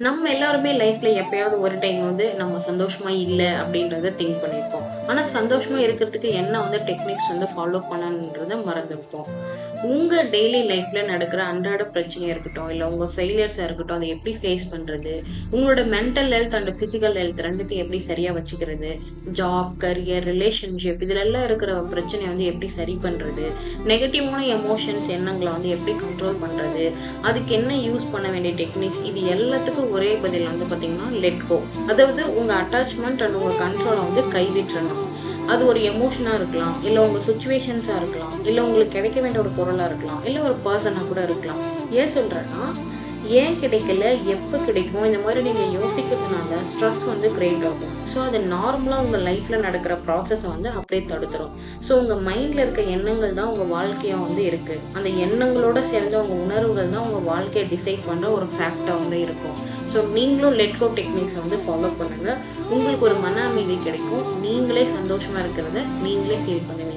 நம்ம எல்லாருமே லைஃப்ல எப்பயாவது ஒரு டைம் வந்து நம்ம சந்தோஷமா இல்ல அப்படின்றத திங்க் பண்ணியிருப்போம். ஆனா சந்தோஷமா இருக்கிறதுக்கு என்ன வந்து டெக்னிக்ஸ் வந்து ஃபாலோ பண்ணணுன்றத மறந்திருப்போம். உங்க டெய்லி லைஃப்ல நடக்கிற அன்றாட பிரச்சனையா இருக்கட்டும், இல்ல உங்க ஃபெயிலியர்ஸா இருக்கட்டும், அத எப்படி ஃபேஸ் பண்றது? உங்களோட mental health and physical health 2த்தையும் எப்படி சரியா வச்சுக்கிறது? ஜாப், கரியர், ரிலேஷன்ஷிப் இதுலலாம் இருக்கிற பிரச்சனைய வந்து எப்படி சரி பண்றது? நெகட்டிவான எமோஷன்ஸ் எண்ணங்கள வந்து எப்படி கண்ட்ரோல் பண்றது? அதுக்கு என்ன யூஸ் பண்ண வேண்டிய டெக்னிக்ஸ் இது எல்லாத்துக்கும் ஒரே பதில் வந்து பார்த்தீங்கன்னா, லெட் கோ. அதாவது உங்க அட்டாச்மெண்ட் அண்ட் உங்க கண்ட்ரோல வந்து கைவிட்றணும். அது ஒரு எமோஷனா இருக்கலாம், இல்ல உங்க சிச்சுவேஷன்ஸா இருக்கலாம், இல்ல உங்களுக்கு கிடைக்க வேண்டிய ஒரு பொருளா இருக்கலாம், இல்ல ஒரு பெர்சனா கூட இருக்கலாம். ஏன் சொல்றேன்னா, ஏன் கிடைக்கல? எப்ப கிடைக்கும்? இந்த மாரி நீங்க யோசிக்கிறதுனால ஸ்ட்ரெஸ் வந்து கிரியேட் ஆகும். ஸோ, அது நார்மலா உங்க லைஃப்ல நடக்கிற ப்ராசஸ வந்து அப்படியே தடுத்துரும். ஸோ, உங்க மைண்ட்ல இருக்க எண்ணங்கள் தான் உங்க வாழ்க்கையா வந்து இருக்கு. அந்த எண்ணங்களோட சேர்ந்த உங்க உணர்வுகள் தான் உங்க வாழ்க்கைய டிசைட் பண்ற ஒரு ஃபேக்ட்டா வந்து இருக்கும். ஸோ, நீங்களும் லெட் கோ டெக்னிக்ஸ வந்து ஃபாலோ பண்ணுங்க. உங்களுக்கு ஒரு மன அமைதி கிடைக்கும். நீங்களே சந்தோஷமா இருக்கிறத நீங்களே ஃபீல் பண்ணுவீங்க.